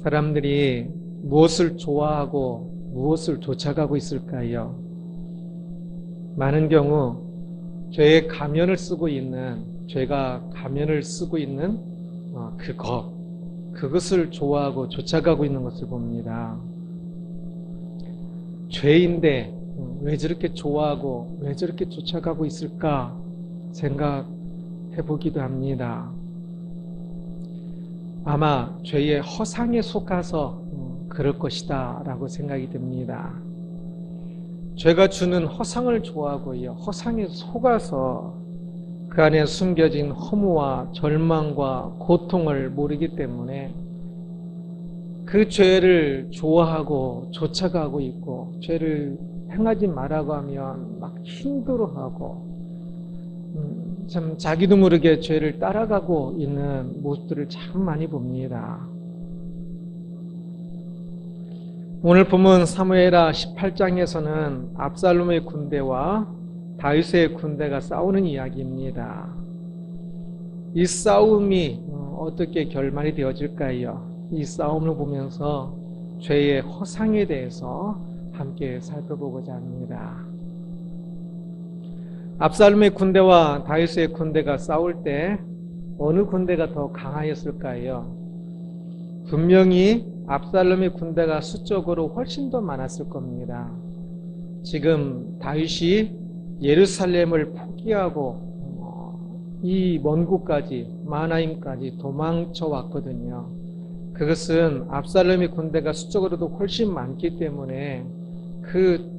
사람들이 무엇을 좋아하고 무엇을 쫓아가고 있을까요? 많은 경우 죄가 가면을 쓰고 있는 그것을 좋아하고 쫓아가고 있는 것을 봅니다. 죄인데 왜 저렇게 좋아하고 왜 저렇게 쫓아가고 있을까 생각해 보기도 합니다. 아마 죄의 허상에 속아서 그럴 것이다 라고 생각이 듭니다. 죄가 주는 허상을 좋아하고요, 허상에 속아서 그 안에 숨겨진 허무와 절망과 고통을 모르기 때문에 그 죄를 좋아하고 쫓아가고 있고, 죄를 행하지 말라고 하면 막 힘들어하고, 참 자기도 모르게 죄를 따라가고 있는 모습들을 참 많이 봅니다. 오늘 본문 사무엘하 18장에서는 압살롬의 군대와 다윗의 군대가 싸우는 이야기입니다. 이 싸움이 어떻게 결말이 되어질까요? 이 싸움을 보면서 죄의 허상에 대해서 함께 살펴보고자 합니다. 압살롬의 군대와 다윗의 군대가 싸울 때 어느 군대가 더 강하였을까요? 분명히 압살롬의 군대가 수적으로 훨씬 더 많았을 겁니다. 지금 다윗이 예루살렘을 포기하고 이 먼 곳까지, 마하나임까지 도망쳐 왔거든요. 그것은 압살롬의 군대가 수적으로도 훨씬 많기 때문에 그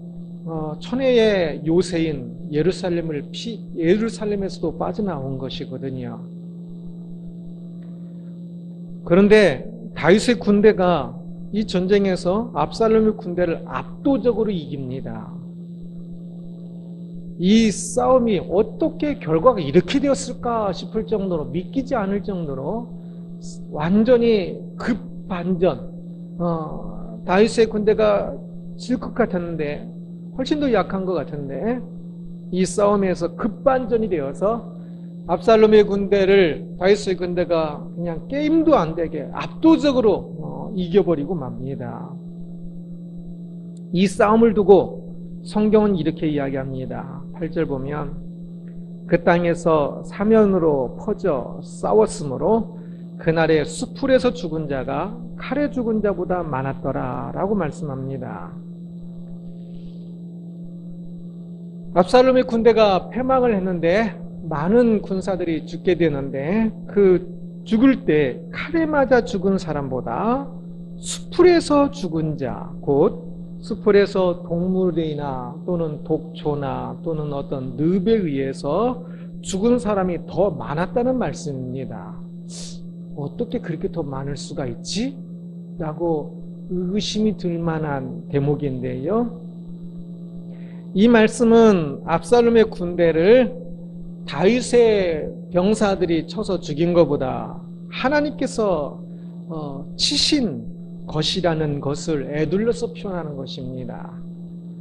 천혜의 요새인 예루살렘에서도 빠져나온 것이거든요. 그런데 다윗의 군대가 이 전쟁에서 압살롬의 군대를 압도적으로 이깁니다. 이 싸움이 어떻게 결과가 이렇게 되었을까 싶을 정도로, 믿기지 않을 정도로 완전히 급반전, 다윗의 군대가 질 것 같았는데, 훨씬 더 약한 것 같은데, 이 싸움에서 급반전이 되어서 압살롬의 군대를 다윗의 군대가 그냥 게임도 안 되게 압도적으로 이겨버리고 맙니다. 이 싸움을 두고 성경은 이렇게 이야기합니다. 8절 보면 그 땅에서 사면으로 퍼져 싸웠으므로 그날의 수풀에서 죽은 자가 칼에 죽은 자보다 많았더라 라고 말씀합니다. 압살롬의 군대가 패망을 했는데 많은 군사들이 죽게 되는데, 그 죽을 때 칼에 맞아 죽은 사람보다 수풀에서 죽은 자, 곧 수풀에서 동물이나 또는 독초나 또는 어떤 늪에 의해서 죽은 사람이 더 많았다는 말씀입니다. 어떻게 그렇게 더 많을 수가 있지? 라고 의심이 들 만한 대목인데요. 이 말씀은 압살롬의 군대를 다윗의 병사들이 쳐서 죽인 것보다 하나님께서 치신 것이라는 것을 에둘러서 표현하는 것입니다.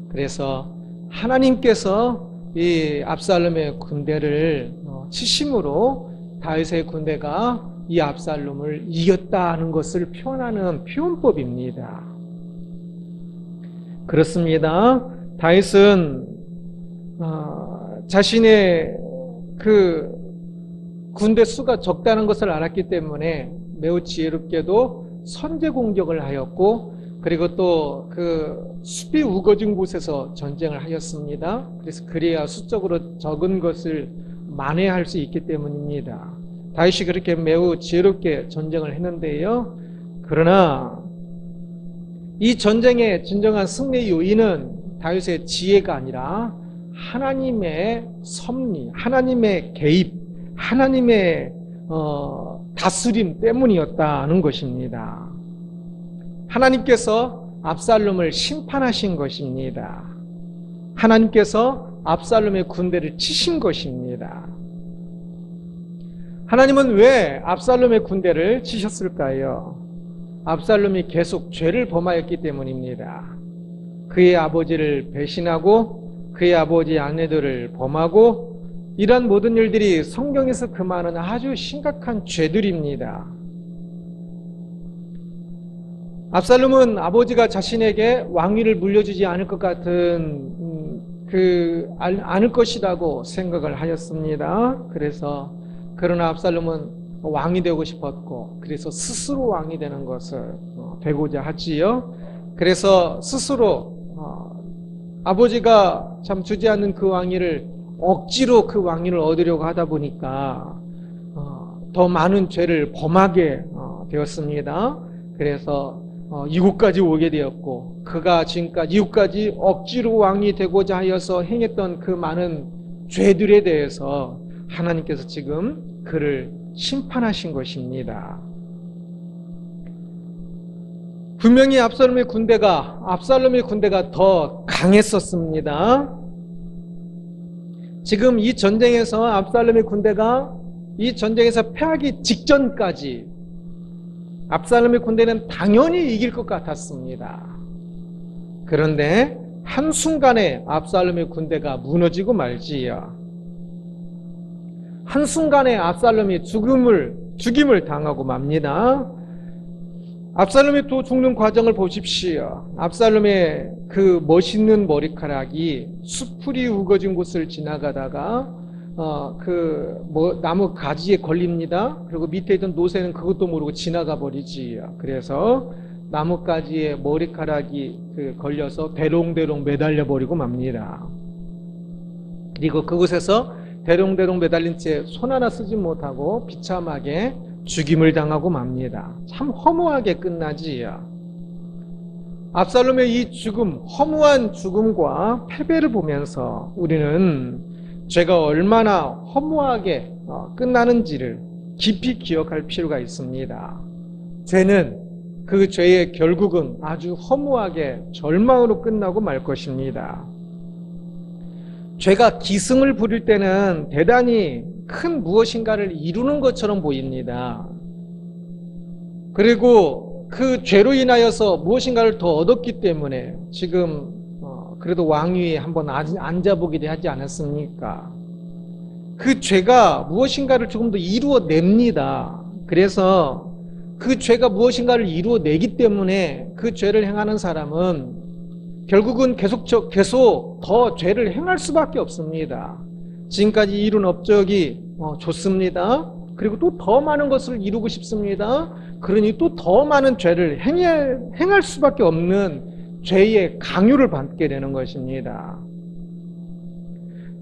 그래서 하나님께서 이 압살롬의 군대를 치심으로 다윗의 군대가 이 압살롬을 이겼다는 것을 표현하는 표현법입니다. 그렇습니다. 다윗은 자신의 그 군대 수가 적다는 것을 알았기 때문에 매우 지혜롭게도 선제 공격을 하였고, 그리고 또 그 숲이 우거진 곳에서 전쟁을 하였습니다. 그래서 그래야 수적으로 적은 것을 만회할 수 있기 때문입니다. 다윗이 그렇게 매우 지혜롭게 전쟁을 했는데요. 그러나 이 전쟁의 진정한 승리의 요인은 다윗의 지혜가 아니라 하나님의 섭리, 하나님의 개입, 하나님의 다스림 때문이었다는 것입니다. 하나님께서 압살롬을 심판하신 것입니다. 하나님께서 압살롬의 군대를 치신 것입니다. 하나님은 왜 압살롬의 군대를 치셨을까요? 압살롬이 계속 죄를 범하였기 때문입니다. 그의 아버지를 배신하고 그의 아버지 아내들을 범하고, 이러한 모든 일들이 성경에서 금하는 아주 심각한 죄들입니다. 압살롬은 아버지가 자신에게 왕위를 물려주지 않을 것 같은 않을 것이라고 생각을 하였습니다. 그러나 압살롬은 왕이 되고 싶었고, 그래서 스스로 왕이 되는 것을 되고자 하지요. 그래서 스스로 아버지가 참 주지 않는 그 왕위를 억지로 그 왕위를 얻으려고 하다 보니까 더 많은 죄를 범하게 되었습니다. 그래서 이곳까지 오게 되었고, 그가 지금까지 이곳까지 억지로 왕이 되고자 하여서 행했던 그 많은 죄들에 대해서 하나님께서 지금 그를 심판하신 것입니다. 분명히 압살롬의 군대가 더 강했었습니다. 지금 이 전쟁에서 압살롬의 군대가 이 전쟁에서 패하기 직전까지 압살롬의 군대는 당연히 이길 것 같았습니다. 그런데 한순간에 압살롬의 군대가 무너지고 말지요. 한순간에 압살롬이 죽임을 당하고 맙니다. 압살롬이 또 죽는 과정을 보십시오. 압살롬의 그 멋있는 머리카락이 수풀이 우거진 곳을 지나가다가 나무 가지에 걸립니다. 그리고 밑에 있던 노새는 그것도 모르고 지나가 버리지요. 그래서 나뭇가지에 머리카락이 걸려서 대롱대롱 매달려 버리고 맙니다. 그리고 그곳에서 대롱대롱 매달린 채 손 하나 쓰지 못하고 비참하게 죽임을 당하고 맙니다. 참 허무하게 끝나지요. 압살롬의 이 허무한 죽음과 패배를 보면서 우리는 죄가 얼마나 허무하게 끝나는지를 깊이 기억할 필요가 있습니다. 죄는 그 죄의 결국은 아주 허무하게 절망으로 끝나고 말 것입니다. 죄가 기승을 부릴 때는 대단히 큰 무엇인가를 이루는 것처럼 보입니다. 그리고 그 죄로 인하여서 무엇인가를 더 얻었기 때문에 지금 그래도 왕위에 한번 앉아보기도 하지 않았습니까? 그 죄가 무엇인가를 조금 더 이루어냅니다. 그래서 그 죄가 무엇인가를 이루어내기 때문에 그 죄를 행하는 사람은 결국은 계속 더 죄를 행할 수밖에 없습니다. 지금까지 이룬 업적이 좋습니다. 그리고 또 더 많은 것을 이루고 싶습니다. 그러니 또 더 많은 죄를 행할 수밖에 없는 죄의 강요를 받게 되는 것입니다.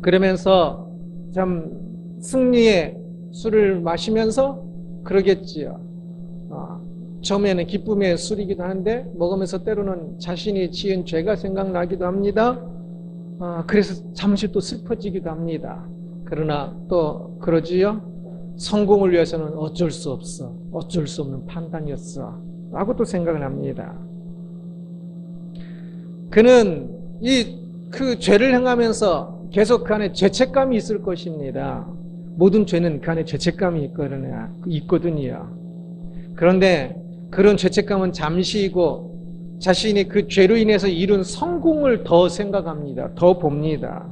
그러면서 참 승리의 술을 마시면서 그러겠지요. 처음에는 기쁨의 술이기도 한데 먹으면서 때로는 자신이 지은 죄가 생각나기도 합니다. 그래서 잠시 또 슬퍼지기도 합니다. 그러나 또 그러지요. 성공을 위해서는 어쩔 수 없는 판단이었어 라고 또 생각을 합니다. 그는 그 죄를 행하면서 계속 그 안에 죄책감이 있을 것입니다. 모든 죄는 그 안에 죄책감이 있거든요. 그런데 그런 죄책감은 잠시이고 자신이 그 죄로 인해서 이룬 성공을 더 생각합니다. 더 봅니다.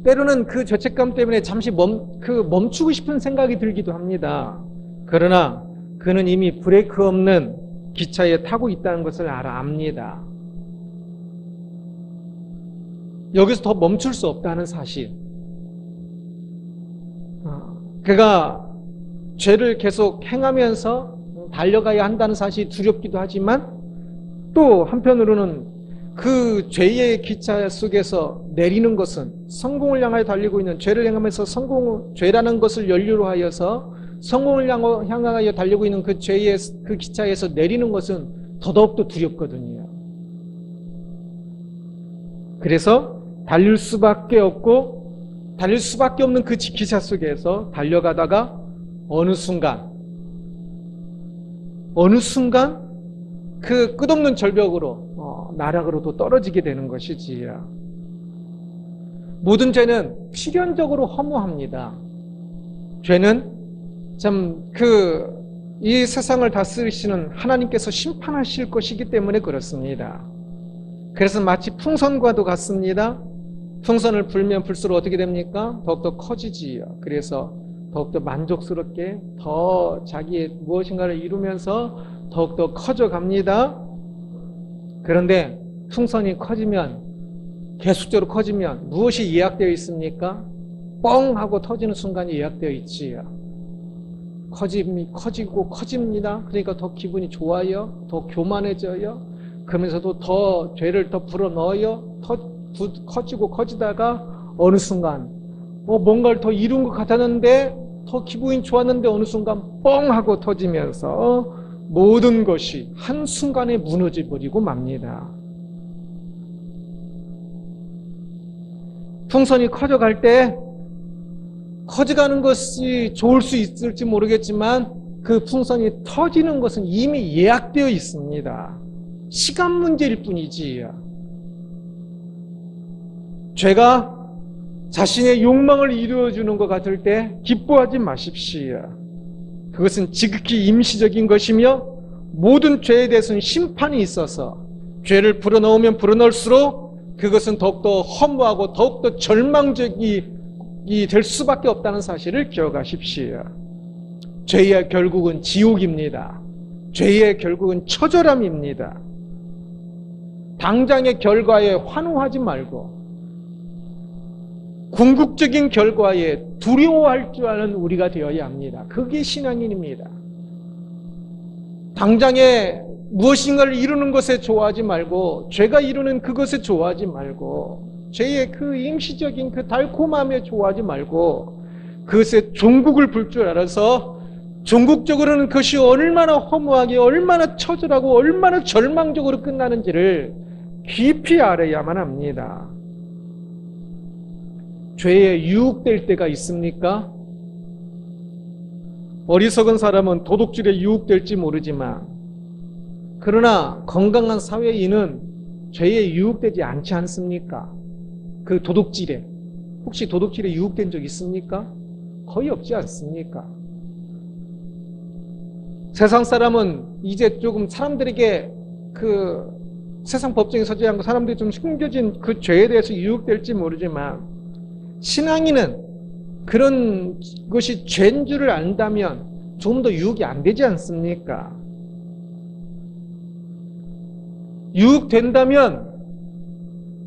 때로는 그 죄책감 때문에 잠시 멈추고 싶은 생각이 들기도 합니다. 그러나 그는 이미 브레이크 없는 기차에 타고 있다는 것을 압니다. 여기서 더 멈출 수 없다는 사실. 그가 죄를 계속 행하면서 달려가야 한다는 사실이 두렵기도 하지만 또 한편으로는 그 죄의 기차 속에서 내리는 것은 성공을 향하여 달리고 있는 죄를 행하면서 죄라는 것을 연료로 하여서 성공을 향하여 달리고 있는 그 죄의 그 기차에서 내리는 것은 더더욱더 두렵거든요. 그래서 달릴 수밖에 없는 그 기차 속에서 달려가다가 어느 순간 그 끝없는 절벽으로 나락으로도 떨어지게 되는 것이지요. 모든 죄는 필연적으로 허무합니다. 죄는 참 이 세상을 다스리시는 하나님께서 심판하실 것이기 때문에 그렇습니다. 그래서 마치 풍선과도 같습니다. 풍선을 불면 불수록 어떻게 됩니까? 더욱더 커지지요. 그래서 더욱더 만족스럽게 더 자기의 무엇인가를 이루면서 더욱더 커져갑니다. 그런데 풍선이 커지면, 계속적으로 커지면 무엇이 예약되어 있습니까? 뻥 하고 터지는 순간이 예약되어 있지요. 커지고 커집니다. 그러니까 더 기분이 좋아요. 더 교만해져요. 그러면서도 더 죄를 더 불어넣어요. 커지고 커지다가 어느 순간 뭔가를 더 이룬 것 같았는데, 더 기분이 좋았는데 어느 순간 뻥 하고 터지면서 모든 것이 한순간에 무너져 버리고 맙니다. 풍선이 커져갈 때 커져가는 것이 좋을 수 있을지 모르겠지만 그 풍선이 터지는 것은 이미 예약되어 있습니다. 시간 문제일 뿐이지. 죄가 자신의 욕망을 이루어주는 것 같을 때 기뻐하지 마십시오. 그것은 지극히 임시적인 것이며 모든 죄에 대해서는 심판이 있어서 죄를 불어넣으면 불어넣을수록 그것은 더욱더 허무하고 더욱더 절망적이 될 수밖에 없다는 사실을 기억하십시오. 죄의 결국은 지옥입니다. 죄의 결국은 처절함입니다. 당장의 결과에 환호하지 말고 궁극적인 결과에 두려워할 줄 아는 우리가 되어야 합니다. 그게 신앙인입니다. 당장에 무엇인가를 이루는 것에 좋아하지 말고, 죄가 이루는 그것에 좋아하지 말고, 죄의 그 임시적인 그 달콤함에 좋아하지 말고, 그것에 종국을 불 줄 알아서 종국적으로는 그것이 얼마나 허무하게, 얼마나 처절하고 얼마나 절망적으로 끝나는지를 깊이 알아야만 합니다. 죄에 유혹될 때가 있습니까? 어리석은 사람은 도둑질에 유혹될지 모르지만, 그러나 건강한 사회인은 죄에 유혹되지 않지 않습니까? 그 도둑질에. 혹시 도둑질에 유혹된 적 있습니까? 거의 없지 않습니까? 세상 사람은 이제 조금 사람들에게 그 세상 법정에 서지 않고 사람들이 좀 숨겨진 그 죄에 대해서 유혹될지 모르지만, 신앙인은 그런 것이 죄인 줄을 안다면 좀 더 유혹이 안 되지 않습니까? 유혹된다면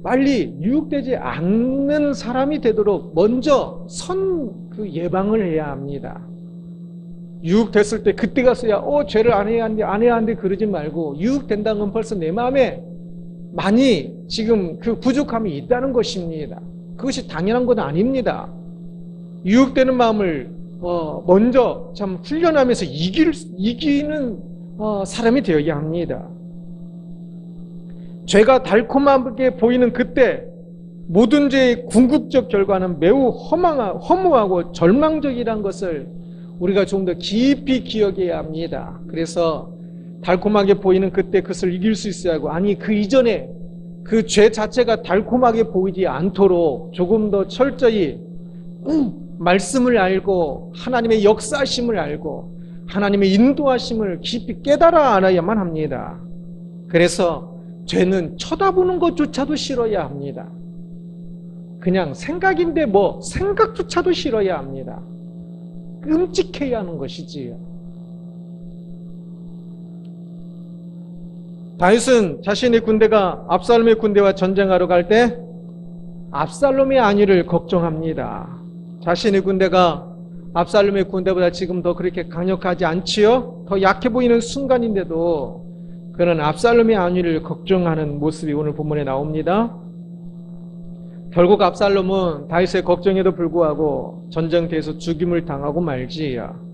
빨리 유혹되지 않는 사람이 되도록 먼저 그 예방을 해야 합니다. 유혹됐을 때 그때 가서야 죄를 안 해야 하는데 그러지 말고, 유혹된다는 건 벌써 내 마음에 많이 지금 그 부족함이 있다는 것입니다. 그것이 당연한 건 아닙니다. 유혹되는 마음을 먼저 참 훈련하면서 이기는 사람이 되어야 합니다. 죄가 달콤하게 보이는 그때 모든 죄의 궁극적 결과는 매우 허무하고 절망적이라는 것을 우리가 좀 더 깊이 기억해야 합니다. 그래서 달콤하게 보이는 그때 그것을 이길 수 있어야 하고, 아니 그 이전에 그 죄 자체가 달콤하게 보이지 않도록 조금 더 철저히 말씀을 알고 하나님의 역사심을 알고 하나님의 인도하심을 깊이 깨달아 알아야만 합니다. 그래서 죄는 쳐다보는 것조차도 싫어야 합니다. 그냥 생각인데 생각조차도 싫어야 합니다. 끔찍해야 하는 것이지요. 다윗은 자신의 군대가 압살롬의 군대와 전쟁하러 갈 때 압살롬의 안위를 걱정합니다. 자신의 군대가 압살롬의 군대보다 지금 더 그렇게 강력하지 않지요? 더 약해 보이는 순간인데도 그는 압살롬의 안위를 걱정하는 모습이 오늘 본문에 나옵니다. 결국 압살롬은 다윗의 걱정에도 불구하고 전쟁터에서 죽임을 당하고 말지요.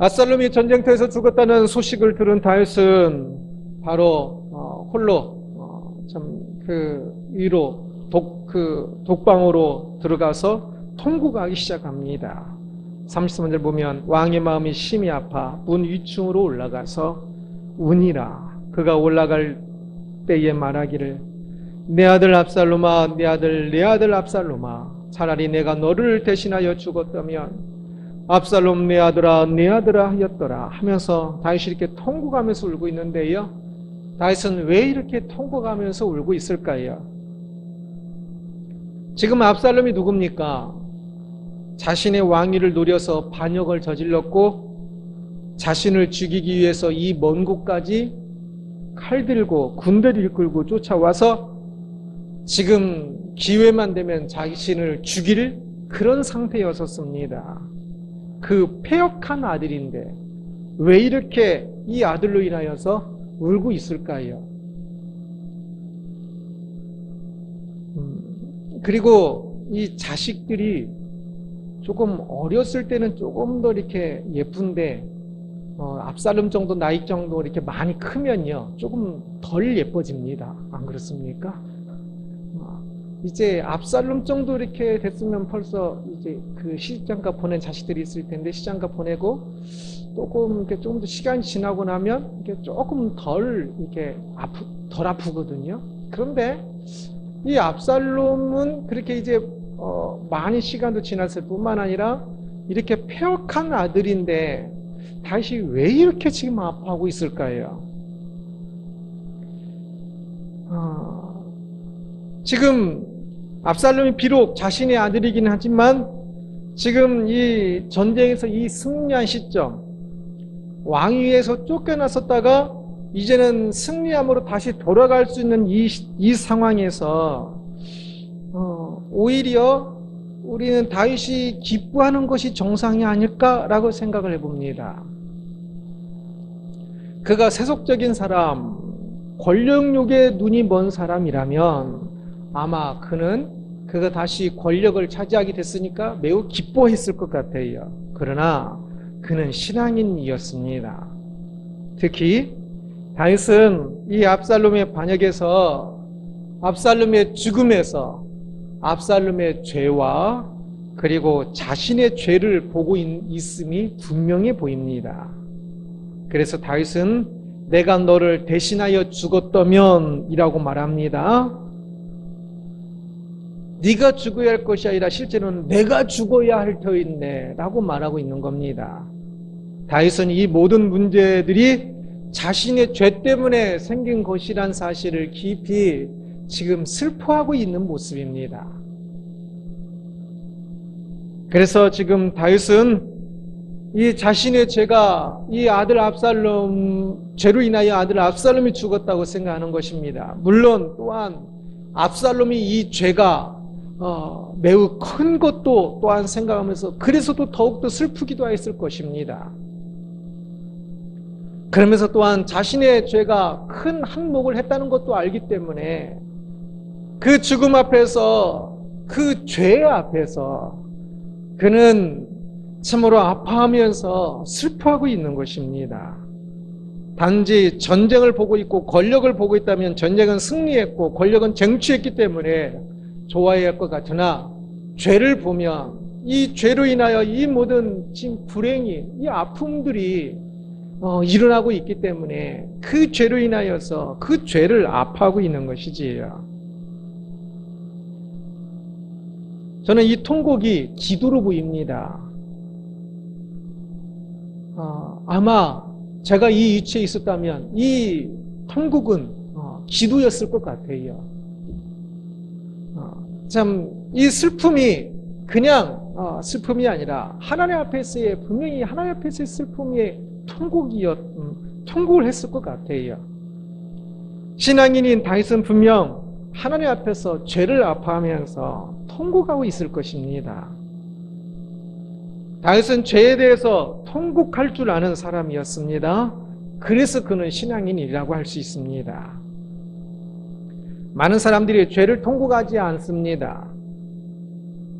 압살롬이 전쟁터에서 죽었다는 소식을 들은 다윗은 바로 홀로 위로 독방으로 들어가서 통곡하기 시작합니다. 33절 보면 왕의 마음이 심히 아파 문 위층으로 올라가서 우니라. 그가 올라갈 때에 말하기를 내 아들 압살롬아, 내 아들 압살롬아, 차라리 내가 너를 대신하여 죽었다면 압살롬 내 아들아 하였더라 하면서 다윗이 이렇게 통곡하면서 울고 있는데요. 다윗은 왜 이렇게 통곡하면서 울고 있을까요? 지금 압살롬이 누굽니까? 자신의 왕위를 노려서 반역을 저질렀고 자신을 죽이기 위해서 이 먼 곳까지 칼 들고 군대를 이끌고 쫓아와서 지금 기회만 되면 자신을 죽일 그런 상태였었습니다. 그 패역한 아들인데 왜 이렇게 이 아들로 인하여서 울고 있을까요? 그리고 이 자식들이 조금 어렸을 때는 조금 더 이렇게 예쁜데 압살롬 정도 나이 정도 이렇게 많이 크면요 조금 덜 예뻐집니다. 안 그렇습니까? 이제 압살롬 정도 이렇게 됐으면 벌써 이제 그 시집장가 보낸 자식들이 있을 텐데 시집장가 보내고 조금 이렇게 조금 더 시간이 지나고 나면 이렇게 조금 덜 이렇게 덜 아프거든요. 그런데 이 압살롬은 그렇게 이제 많이 시간도 지났을 뿐만 아니라 이렇게 패역한 아들인데 다시 왜 이렇게 지금 아파하고 있을까요? 지금 압살롬이 비록 자신의 아들이긴 하지만 지금 이 전쟁에서 이 승리한 시점, 왕위에서 쫓겨났었다가 이제는 승리함으로 다시 돌아갈 수 있는 이 상황에서 오히려 우리는 다윗이 기뻐하는 것이 정상이 아닐까라고 생각을 해봅니다. 그가 세속적인 사람, 권력욕에 눈이 먼 사람이라면 아마 그가 다시 권력을 차지하게 됐으니까 매우 기뻐했을 것 같아요. 그러나 그는 신앙인이었습니다. 특히 다윗은 이 압살롬의 반역에서, 압살롬의 죽음에서 압살롬의 죄와 그리고 자신의 죄를 보고 있음이 분명해 보입니다. 그래서 다윗은 내가 너를 대신하여 죽었다면 이라고 말합니다. 네가 죽어야 할 것이 아니라 실제로는 내가 죽어야 할 터인데 라고 말하고 있는 겁니다. 다윗은 이 모든 문제들이 자신의 죄 때문에 생긴 것이란 사실을 깊이 지금 슬퍼하고 있는 모습입니다. 그래서 지금 다윗은 이 자신의 죄가 이 아들 압살롬, 죄로 인하여 아들 압살롬이 죽었다고 생각하는 것입니다. 물론 또한 압살롬이 이 죄가 매우 큰 것도 또한 생각하면서 그래서 또 더욱더 슬프기도 했을 것입니다. 그러면서 또한 자신의 죄가 큰 한몫을 했다는 것도 알기 때문에 그 죽음 앞에서, 그 죄 앞에서 그는 참으로 아파하면서 슬퍼하고 있는 것입니다. 단지 전쟁을 보고 있고 권력을 보고 있다면 전쟁은 승리했고 권력은 쟁취했기 때문에 좋아해야 할 것 같으나 죄를 보면 이 죄로 인하여 이 모든 지금 불행이, 이 아픔들이 일어나고 있기 때문에 그 죄로 인하여서 그 죄를 아파하고 있는 것이지요. 저는 이 통곡이 기도로 보입니다. 아마 제가 이 위치에 있었다면 이 통곡은 기도였을 것 같아요. 참 이 슬픔이 그냥 슬픔이 아니라 하나님 앞에서의, 분명히 하나님 앞에서의 슬픔의 통곡을 했을 것 같아요. 신앙인인 다윗은 분명 하나님 앞에서 죄를 아파하면서 통곡하고 있을 것입니다. 다윗은 죄에 대해서 통곡할 줄 아는 사람이었습니다. 그래서 그는 신앙인이라고 할 수 있습니다. 많은 사람들이 죄를 통곡하지 않습니다.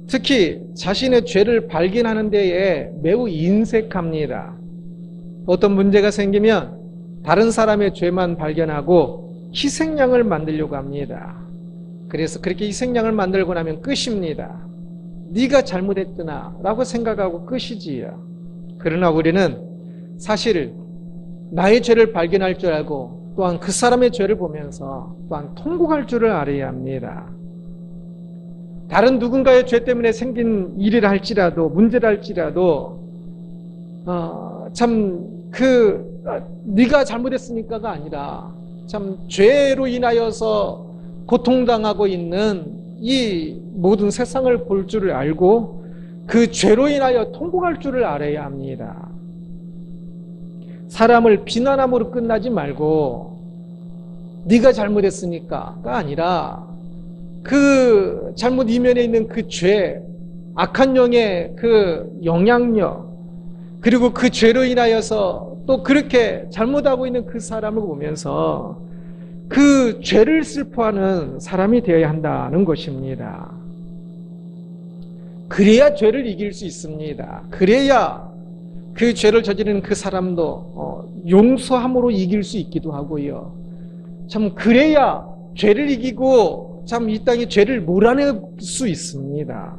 특히 자신의 죄를 발견하는 데에 매우 인색합니다. 어떤 문제가 생기면 다른 사람의 죄만 발견하고 희생양을 만들려고 합니다. 그래서 그렇게 희생양을 만들고 나면 끝입니다. 네가 잘못했구나 라고 생각하고 끝이지요. 그러나 우리는 사실 나의 죄를 발견할 줄 알고 또한 그 사람의 죄를 보면서 또한 통곡할 줄을 알아야 합니다. 다른 누군가의 죄 때문에 생긴 일이라 할지라도, 문제라 할지라도 네가 잘못했으니까가 아니라 참 죄로 인하여서 고통당하고 있는 이 모든 세상을 볼 줄을 알고 그 죄로 인하여 통곡할 줄을 알아야 합니다. 사람을 비난함으로 끝나지 말고 네가 잘못했으니까가 아니라 그 잘못 이면에 있는 그 죄, 악한 영의 그 영향력, 그리고 그 죄로 인하여서 또 그렇게 잘못하고 있는 그 사람을 보면서 그 죄를 슬퍼하는 사람이 되어야 한다는 것입니다. 그래야 죄를 이길 수 있습니다. 그래야 그 죄를 저지르는 그 사람도 용서함으로 이길 수 있기도 하고요. 참 그래야 죄를 이기고 참 이 땅에 죄를 몰아낼 수 있습니다.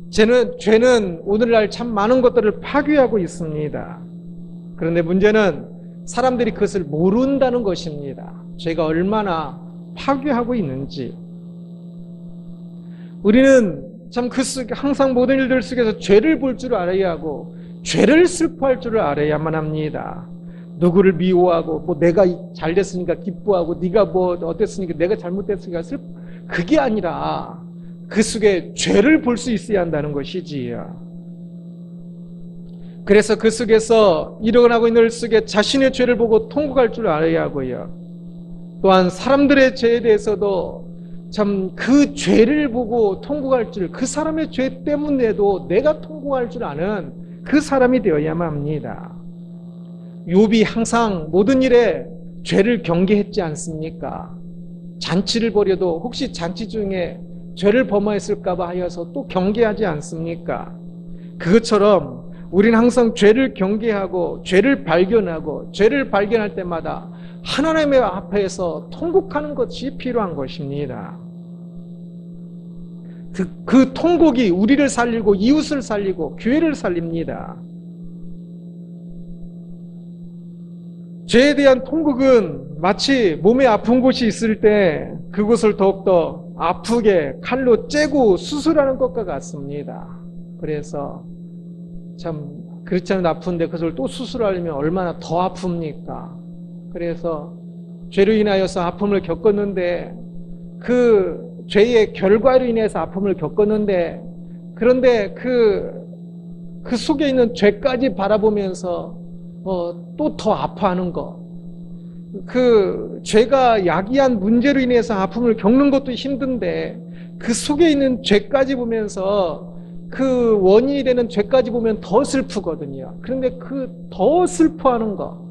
죄는 오늘날 참 많은 것들을 파괴하고 있습니다. 그런데 문제는 사람들이 그것을 모른다는 것입니다. 죄가 얼마나 파괴하고 있는지. 우리는 참 그 속에 항상 모든 일들 속에서 죄를 볼 줄 알아야 하고 죄를 슬퍼할 줄 알아야만 합니다. 누구를 미워하고 뭐 내가 잘 됐으니까 기뻐하고 네가 뭐 어땠으니까 내가 잘못됐으니까 그게 아니라 그 속에 죄를 볼 수 있어야 한다는 것이지요. 그래서 그 속에서 일어나고 있는 일 속에 자신의 죄를 보고 통곡할 줄 알아야 하고요. 또한 사람들의 죄에 대해서도 참 그 죄를 보고 통곡할 줄, 그 사람의 죄 때문에도 내가 통곡할 줄 아는 그 사람이 되어야만 합니다. 욥이 항상 모든 일에 죄를 경계했지 않습니까? 잔치를 벌여도 혹시 잔치 중에 죄를 범하였을까 봐 하여서 또 경계하지 않습니까? 그것처럼 우리는 항상 죄를 경계하고 죄를 발견하고 죄를 발견할 때마다 하나님의 앞에서 통곡하는 것이 필요한 것입니다. 그 통곡이 우리를 살리고 이웃을 살리고 교회를 살립니다. 죄에 대한 통곡은 마치 몸에 아픈 곳이 있을 때 그곳을 더욱더 아프게 칼로 째고 수술하는 것과 같습니다. 그래서 참 그렇지 않은 아픈데 그것을 또 수술하려면 얼마나 더 아픕니까? 그래서 죄로 인하여서 아픔을 겪었는데 그 죄의 결과로 인해서 아픔을 겪었는데 그런데 그 속에 있는 죄까지 바라보면서 또 더 아파하는 것. 그 죄가 야기한 문제로 인해서 아픔을 겪는 것도 힘든데 그 속에 있는 죄까지 보면서 그 원인이 되는 죄까지 보면 더 슬프거든요. 그런데 그 더 슬퍼하는 것.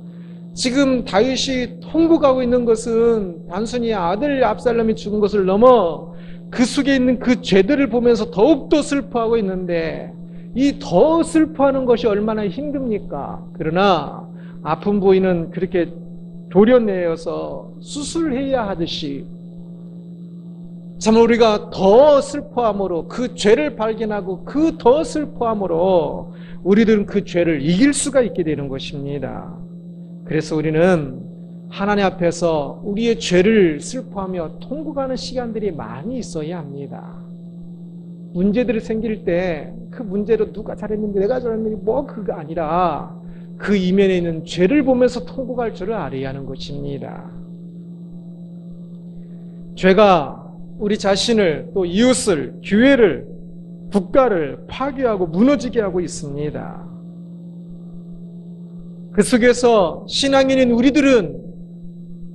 지금 다윗이 통곡하고 있는 것은 단순히 아들 압살롬이 죽은 것을 넘어 그 속에 있는 그 죄들을 보면서 더욱더 슬퍼하고 있는데 이 더 슬퍼하는 것이 얼마나 힘듭니까? 그러나 아픈 부위는 그렇게 도려내어서 수술해야 하듯이 참 우리가 더 슬퍼함으로 그 죄를 발견하고 그 더 슬퍼함으로 우리들은 그 죄를 이길 수가 있게 되는 것입니다. 그래서 우리는 하나님 앞에서 우리의 죄를 슬퍼하며 통곡하는 시간들이 많이 있어야 합니다. 문제들이 생길 때 그 문제로 누가 잘했는데 내가 잘했는데 뭐 그거 아니라 그 이면에 있는 죄를 보면서 통곡할 줄을 알아야 하는 것입니다. 죄가 우리 자신을 또 이웃을 교회를 국가를 파괴하고 무너지게 하고 있습니다. 그 속에서 신앙인인 우리들은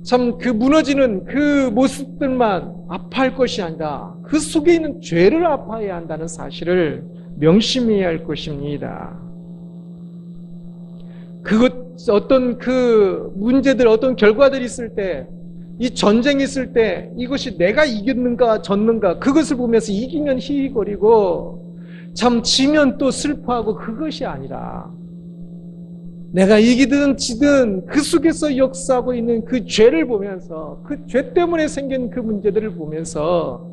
참 그 무너지는 그 모습들만 아파할 것이 아니라 그 속에 있는 죄를 아파해야 한다는 사실을 명심해야 할 것입니다. 어떤 그 문제들, 어떤 결과들이 있을 때, 이 전쟁이 있을 때 이것이 내가 이겼는가 졌는가 그것을 보면서 이기면 희희거리고 참 지면 또 슬퍼하고 그것이 아니라 내가 이기든 지든 그 속에서 역사하고 있는 그 죄를 보면서 그 죄 때문에 생긴 그 문제들을 보면서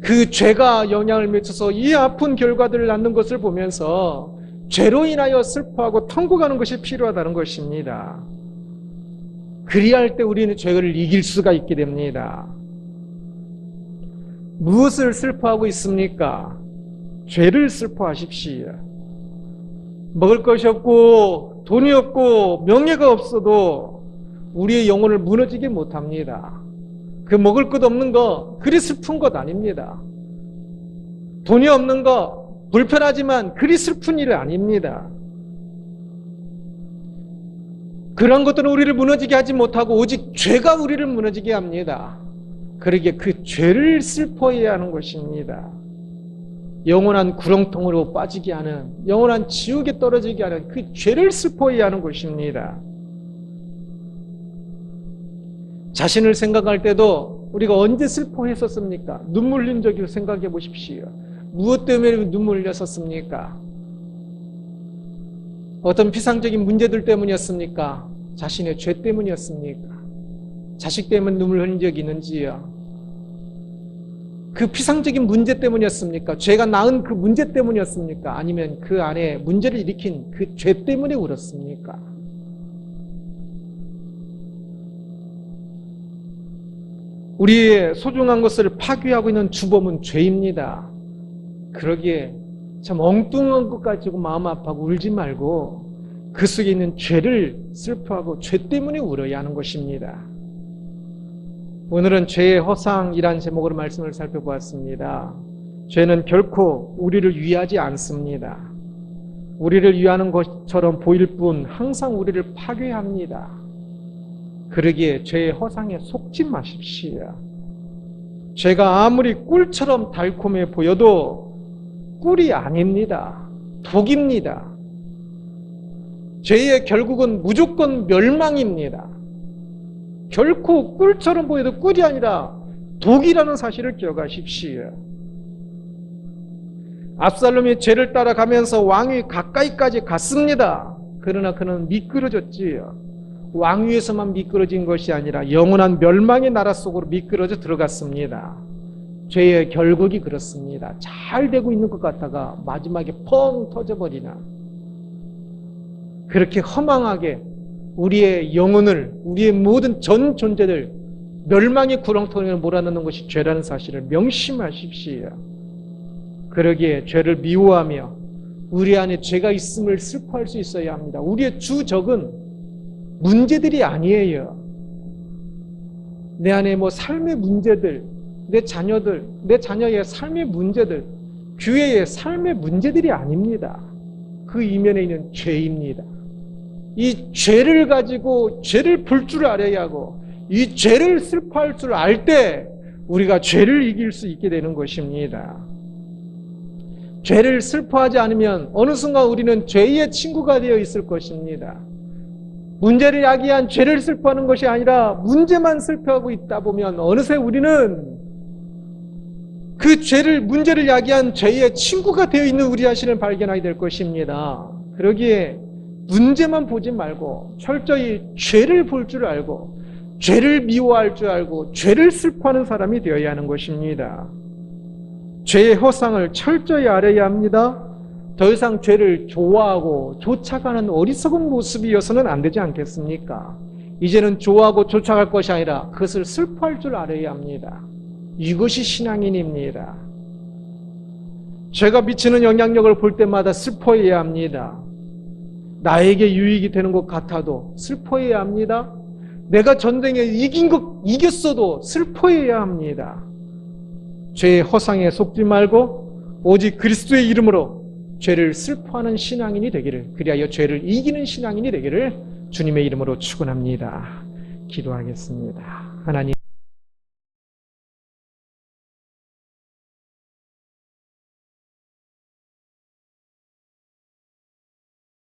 그 죄가 영향을 미쳐서 이 아픈 결과들을 낳는 것을 보면서 죄로 인하여 슬퍼하고 통곡하는 것이 필요하다는 것입니다. 그리할 때 우리는 죄를 이길 수가 있게 됩니다. 무엇을 슬퍼하고 있습니까? 죄를 슬퍼하십시오. 먹을 것이 없고 돈이 없고 명예가 없어도 우리의 영혼을 무너지게 못합니다. 그 먹을 것 없는 거 그리 슬픈 것 아닙니다. 돈이 없는 거 불편하지만 그리 슬픈 일 아닙니다. 그런 것들은 우리를 무너지게 하지 못하고 오직 죄가 우리를 무너지게 합니다. 그러기에 그 죄를 슬퍼해야 하는 것입니다. 영원한 구렁텅으로 빠지게 하는, 영원한 지옥에 떨어지게 하는 그 죄를 슬퍼해야 하는 것입니다. 자신을 생각할 때도 우리가 언제 슬퍼했었습니까? 눈물 흘린 적을 생각해 보십시오. 무엇 때문에 눈물 흘렸었습니까? 어떤 피상적인 문제들 때문이었습니까? 자신의 죄 때문이었습니까? 자식 때문에 눈물 흘린 적이 있는지요? 그 피상적인 문제 때문이었습니까? 죄가 낳은 그 문제 때문이었습니까? 아니면 그 안에 문제를 일으킨 그 죄 때문에 울었습니까? 우리의 소중한 것을 파괴하고 있는 주범은 죄입니다. 그러기에 참 엉뚱한 것 가지고 마음 아파하고 울지 말고 그 속에 있는 죄를 슬퍼하고 죄 때문에 울어야 하는 것입니다. 오늘은 죄의 허상이란 제목으로 말씀을 살펴보았습니다. 죄는 결코 우리를 위하지 않습니다. 우리를 위하는 것처럼 보일 뿐 항상 우리를 파괴합니다. 그러기에 죄의 허상에 속지 마십시오. 죄가 아무리 꿀처럼 달콤해 보여도 꿀이 아닙니다. 독입니다. 죄의 결국은 무조건 멸망입니다. 결코 꿀처럼 보여도 꿀이 아니라 독이라는 사실을 기억하십시오. 압살롬이 죄를 따라가면서 왕위 가까이까지 갔습니다. 그러나 그는 미끄러졌지요. 왕위에서만 미끄러진 것이 아니라 영원한 멸망의 나라 속으로 미끄러져 들어갔습니다. 죄의 결국이 그렇습니다. 잘 되고 있는 것 같다가 마지막에 펑 터져버리는, 그렇게 허망하게 우리의 영혼을, 우리의 모든 전 존재를 멸망의 구렁텅이에 몰아넣는 것이 죄라는 사실을 명심하십시오. 그러기에 죄를 미워하며 우리 안에 죄가 있음을 슬퍼할 수 있어야 합니다. 우리의 주적은 문제들이 아니에요. 내 안에 삶의 문제들, 내 자녀들, 내 자녀의 삶의 문제들, 교회의 삶의 문제들이 아닙니다. 그 이면에 있는 죄입니다. 이 죄를 가지고 죄를 볼 줄 알아야 하고 이 죄를 슬퍼할 줄 알 때 우리가 죄를 이길 수 있게 되는 것입니다. 죄를 슬퍼하지 않으면 어느 순간 우리는 죄의 친구가 되어 있을 것입니다. 문제를 야기한 죄를 슬퍼하는 것이 아니라 문제만 슬퍼하고 있다 보면 어느새 우리는 그 죄를, 문제를 야기한 죄의 친구가 되어 있는 우리 자신을 발견하게 될 것입니다. 그러기에 문제만 보지 말고 철저히 죄를 볼 줄 알고 죄를 미워할 줄 알고 죄를 슬퍼하는 사람이 되어야 하는 것입니다. 죄의 허상을 철저히 알아야 합니다. 더 이상 죄를 좋아하고 쫓아가는 어리석은 모습이어서는 안 되지 않겠습니까? 이제는 좋아하고 쫓아갈 것이 아니라 그것을 슬퍼할 줄 알아야 합니다. 이것이 신앙인입니다. 죄가 미치는 영향력을 볼 때마다 슬퍼해야 합니다. 나에게 유익이 되는 것 같아도 슬퍼해야 합니다. 내가 전쟁에 이겼어도 슬퍼해야 합니다. 죄의 허상에 속지 말고 오직 그리스도의 이름으로 죄를 슬퍼하는 신앙인이 되기를, 그리하여 죄를 이기는 신앙인이 되기를 주님의 이름으로 축원합니다. 기도하겠습니다. 하나님,